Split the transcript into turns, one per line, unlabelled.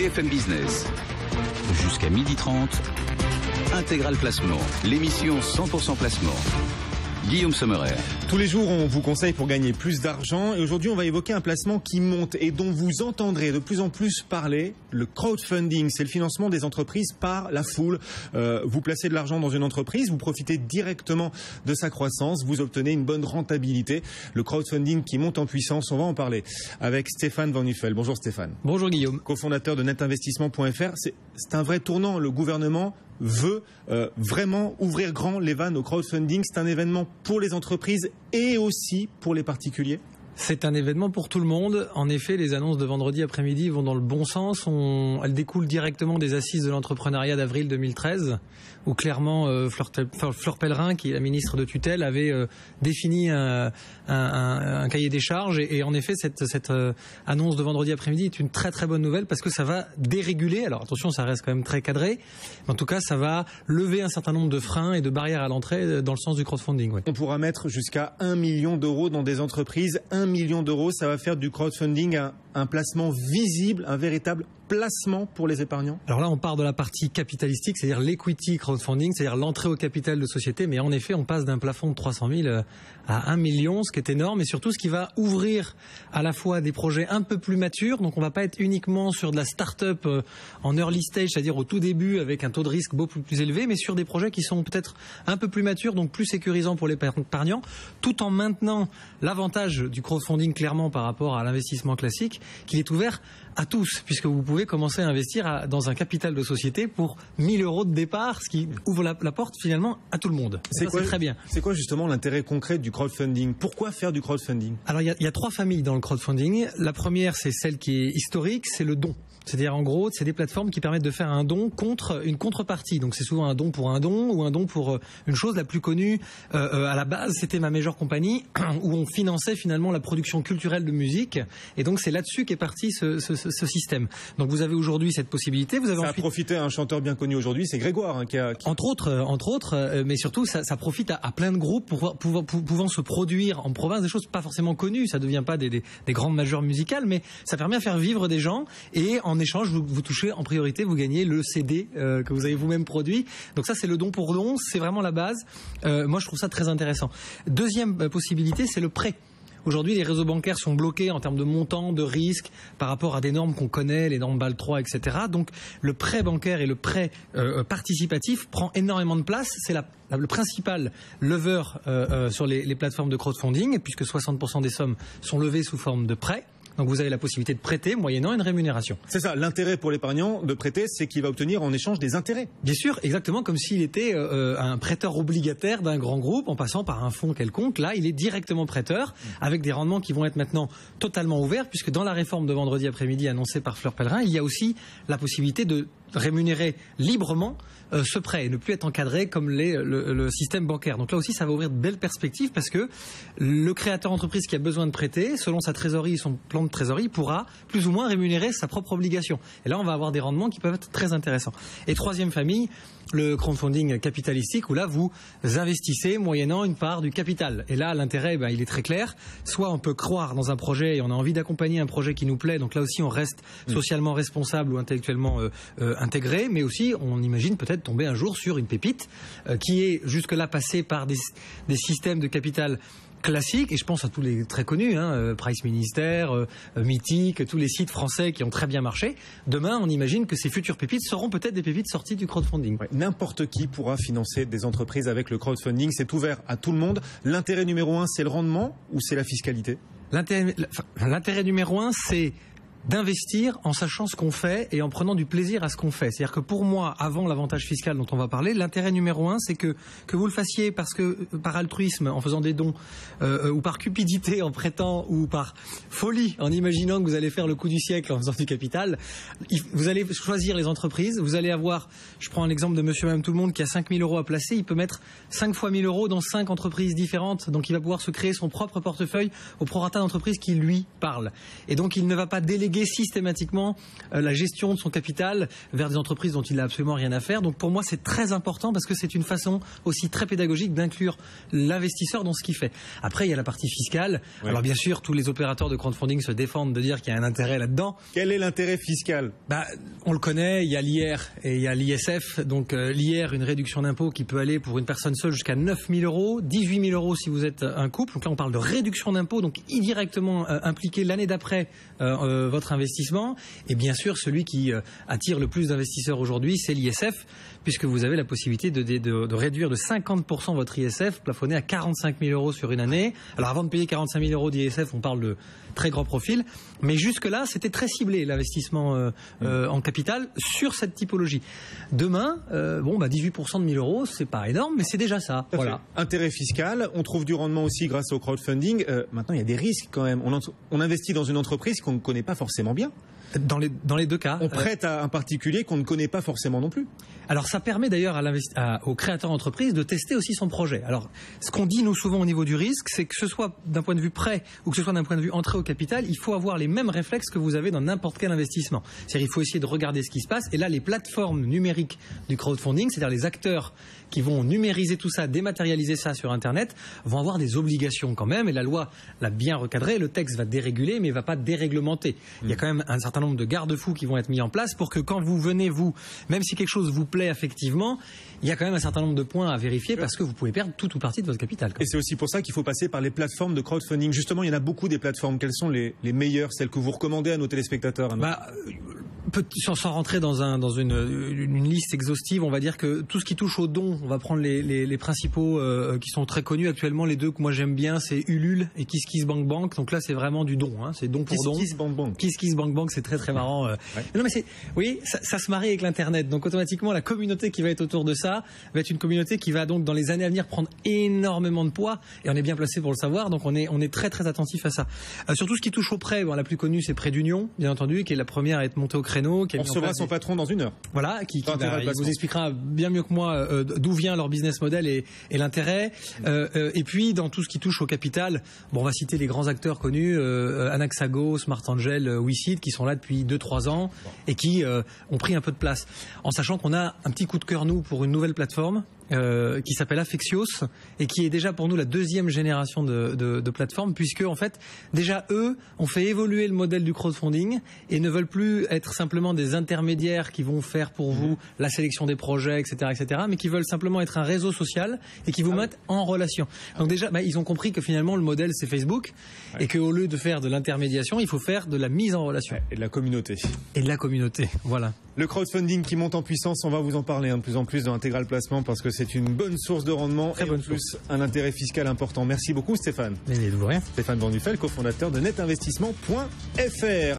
BFM Business. Jusqu'à 12h30, Intégral Placement, l'émission 100% placement. Guillaume Sommerer.
Tous les jours, on vous conseille pour gagner plus d'argent. Et aujourd'hui, on va évoquer un placement qui monte et dont vous entendrez de plus en plus parler. Le crowdfunding, c'est le financement des entreprises par la foule. Vous placez de l'argent dans une entreprise, vous profitez directement de sa croissance, vous obtenez une bonne rentabilité. Le crowdfunding qui monte en puissance, on va en parler avec Stéphane Van Nuffel. Bonjour Stéphane.
Bonjour Guillaume.
Cofondateur de netinvestissement.fr. C'est un vrai tournant. Le gouvernement veut vraiment ouvrir grand les vannes au crowdfunding. C'est un événement pour les entreprises et aussi pour les particuliers.
C'est un événement pour tout le monde. En effet, les annonces de vendredi après-midi vont dans le bon sens. Elles découlent directement des assises de l'entrepreneuriat d'avril 2013, où clairement Fleur Pellerin, qui est la ministre de tutelle, avait défini un cahier des charges. Et en effet, cette annonce de vendredi après-midi est une très très bonne nouvelle parce que ça va déréguler. Alors attention, ça reste quand même très cadré. Mais en tout cas, ça va lever un certain nombre de freins et de barrières à l'entrée dans le sens du crowdfunding. Oui.
On pourra mettre jusqu'à 1 million d'euros dans des entreprises. 1 million d'euros, ça va faire du crowdfunding un placement visible, un véritable placement pour les épargnants.
Alors là, on part de la partie capitalistique, c'est-à-dire l'equity crowdfunding, c'est-à-dire l'entrée au capital de société. Mais en effet, on passe d'un plafond de 300 000 à 1 million, ce qui est énorme. Et surtout, ce qui va ouvrir à la fois des projets un peu plus matures. Donc, on va pas être uniquement sur de la start-up en early stage, c'est-à-dire au tout début, avec un taux de risque beaucoup plus élevé, mais sur des projets qui sont peut-être un peu plus matures, donc plus sécurisants pour les épargnants, tout en maintenant l'avantage du crowdfunding clairement par rapport à l'investissement classique, qu'il est ouvert à tous, puisque vous pouvez commencer à investir dans un capital de société pour 1 000 euros de départ, ce qui ouvre la porte finalement à tout le monde. C'est très bien.
C'est quoi justement l'intérêt concret du crowdfunding? Pourquoi faire du crowdfunding?
Alors il y a 3 familles dans le crowdfunding. La première, c'est celle qui est historique, c'est le don. C'est-à-dire, en gros, c'est des plateformes qui permettent de faire un don contre une contrepartie. Donc, c'est souvent un don pour un don ou un don pour une chose. La plus connue, à la base, c'était Ma Major Company, où on finançait finalement la production culturelle de musique. Et donc, c'est là-dessus qu'est parti ce système. Donc, vous avez aujourd'hui cette possibilité. Vous avez
a profité à un chanteur bien connu aujourd'hui, c'est Grégoire. Hein,
Entre autres, mais surtout, ça profite à plein de groupes pouvant se produire en province, des choses pas forcément connues. Ça devient pas des grandes majors musicales, mais ça permet à faire vivre des gens. Et en échange, vous touchez en priorité, vous gagnez le CD que vous avez vous-même produit. Donc ça, c'est le don pour don, c'est vraiment la base. Moi, je trouve ça très intéressant. Deuxième possibilité, c'est le prêt. Aujourd'hui, les réseaux bancaires sont bloqués en termes de montant, de risque, par rapport à des normes qu'on connaît, les normes BAL 3, etc. Donc, le prêt bancaire et le prêt participatif prend énormément de place. C'est le principal lever sur les plateformes de crowdfunding, puisque 60% des sommes sont levées sous forme de prêt. Donc vous avez la possibilité de prêter moyennant une rémunération.
C'est ça, l'intérêt pour l'épargnant de prêter, c'est qu'il va obtenir en échange des intérêts.
Bien sûr, exactement comme s'il était un prêteur obligataire d'un grand groupe en passant par un fonds quelconque. Là, il est directement prêteur avec des rendements qui vont être maintenant totalement ouverts, puisque dans la réforme de vendredi après-midi annoncée par Fleur Pellerin, il y a aussi la possibilité de rémunérer librement ce prêt et ne plus être encadré comme le système bancaire. Donc là aussi, ça va ouvrir de belles perspectives parce que le créateur d'entreprise qui a besoin de prêter, selon sa trésorerie, son plan de trésorerie, pourra plus ou moins rémunérer sa propre obligation. Et là, on va avoir des rendements qui peuvent être très intéressants. Et troisième famille, le crowdfunding capitalistique, où là, vous investissez moyennant une part du capital. Et là, l'intérêt, il est très clair. Soit on peut croire dans un projet et on a envie d'accompagner un projet qui nous plaît, donc là aussi, on reste socialement responsable ou intellectuellement intégré, mais aussi, on imagine peut-être tomber un jour sur une pépite qui est jusque-là passée par des systèmes de capital classiques, et je pense à tous les très connus, Price Minister, Mythique, tous les sites français qui ont très bien marché. Demain, on imagine que ces futures pépites seront peut-être des pépites sorties du crowdfunding.
Ouais, n'importe qui pourra financer des entreprises avec le crowdfunding, c'est ouvert à tout le monde. L'intérêt numéro 1, c'est le rendement ou c'est la fiscalité?
L'intérêt numéro 1, c'est d'investir en sachant ce qu'on fait et en prenant du plaisir à ce qu'on fait. C'est-à-dire que pour moi, avant l'avantage fiscal dont on va parler, l'intérêt numéro 1, c'est que vous le fassiez parce que par altruisme, en faisant des dons, ou par cupidité en prêtant, ou par folie en imaginant que vous allez faire le coup du siècle en faisant du capital, vous allez choisir les entreprises, vous allez avoir, je prends un exemple de monsieur madame tout le monde qui a 5 000 euros à placer, il peut mettre 5 fois 1 000 euros dans 5 entreprises différentes, donc il va pouvoir se créer son propre portefeuille au prorata d'entreprise qui lui parle. Et donc il ne va pas déléguer déléguer systématiquement la gestion de son capital vers des entreprises dont il n'a absolument rien à faire. Donc pour moi, c'est très important parce que c'est une façon aussi très pédagogique d'inclure l'investisseur dans ce qu'il fait. Après, il y a la partie fiscale. Oui. Alors bien sûr, tous les opérateurs de crowdfunding se défendent de dire qu'il y a un intérêt là-dedans.
Quel est l'intérêt fiscal ?
On le connaît, il y a l'IR et il y a l'ISF. Donc l'IR, une réduction d'impôt qui peut aller pour une personne seule jusqu'à 9 000 €, 18 000 € si vous êtes un couple. Donc là, on parle de réduction d'impôt, donc indirectement impliqué l'année d'après votre investissement. Et bien sûr, celui qui attire le plus d'investisseurs aujourd'hui, c'est l'ISF, puisque vous avez la possibilité de réduire de 50% votre ISF, plafonné à 45 000 € sur une année. Alors avant de payer 45 000 € d'ISF, on parle de très gros profil, mais jusque-là, c'était très ciblé l'investissement en capital sur cette typologie. Demain, 18% de 1 000 €, c'est pas énorme, mais c'est déjà ça. Voilà.
Intérêt fiscal, on trouve du rendement aussi grâce au crowdfunding. Maintenant, il y a des risques quand même. On investit dans une entreprise qu'on ne connaît pas forcément bien.
Dans les deux cas.
On prête à un particulier qu'on ne connaît pas forcément non plus.
Alors ça permet d'ailleurs au créateur d'entreprise de tester aussi son projet. Alors ce qu'on dit nous souvent au niveau du risque, c'est que ce soit d'un point de vue prêt ou que ce soit d'un point de vue entrée au capital, il faut avoir les mêmes réflexes que vous avez dans n'importe quel investissement. C'est-à-dire il faut essayer de regarder ce qui se passe. Et là, les plateformes numériques du crowdfunding, c'est-à-dire les acteurs qui vont numériser tout ça, dématérialiser ça sur Internet, vont avoir des obligations quand même. Et la loi l'a bien recadré. Le texte va déréguler, mais il ne va pas déréglementer. Il y a quand même un certain nombre de garde-fous qui vont être mis en place pour que quand vous venez, même si quelque chose vous plaît affectivement, il y a quand même un certain nombre de points à vérifier parce que vous pouvez perdre tout ou partie de votre capital.
Et c'est aussi pour ça qu'il faut passer par les plateformes de crowdfunding. Justement, il y en a beaucoup des plateformes. Quelles sont les meilleures, celles que vous recommandez à nos téléspectateurs ?
Sans rentrer dans une liste exhaustive, on va dire que tout ce qui touche aux dons, on va prendre les principaux qui sont très connus actuellement. Les deux que moi j'aime bien, c'est Ulule et KissKissBankBank. Donc là, c'est vraiment du don, c'est don pour don. KissKissBankBank, c'est très très marrant. Ouais. Non mais ça se marie avec l'internet. Donc automatiquement, la communauté qui va être autour de ça va être une communauté qui va donc dans les années à venir prendre énormément de poids. Et on est bien placé pour le savoir. Donc on est très très attentif à ça. Surtout ce qui touche aux prêts. La plus connue, c'est Prêt d'Union, bien entendu, qui est la première à être montée au créneau. On
recevra son patron dans 1 heure.
Voilà, qui vous expliquera bien mieux que moi d'où vient leur business model et l'intérêt. Et puis dans tout ce qui touche au capital, on va citer les grands acteurs connus, Anaxago, Smart Angel, WeSeed, qui sont là depuis 2-3 ans et qui ont pris un peu de place. En sachant qu'on a un petit coup de cœur, nous, pour une nouvelle plateforme qui s'appelle Affexios et qui est déjà pour nous la 2e génération de plateforme, puisque en fait déjà eux ont fait évoluer le modèle du crowdfunding et ne veulent plus être simplement des intermédiaires qui vont faire pour vous la sélection des projets, etc., mais qui veulent simplement être un réseau social et qui vous mettent en relation. Donc déjà, ils ont compris que finalement le modèle c'est Facebook et qu'au lieu de faire de l'intermédiation, il faut faire de la mise en relation.
Et de la communauté.
Voilà.
Le crowdfunding qui monte en puissance, on va vous en parler de plus en plus dans Intégral Placement parce que c'est une bonne source de rendement et en plus un intérêt fiscal important. Merci beaucoup Stéphane.
Mais de rien.
Stéphane Van Nuffel, cofondateur de netinvestissement.fr.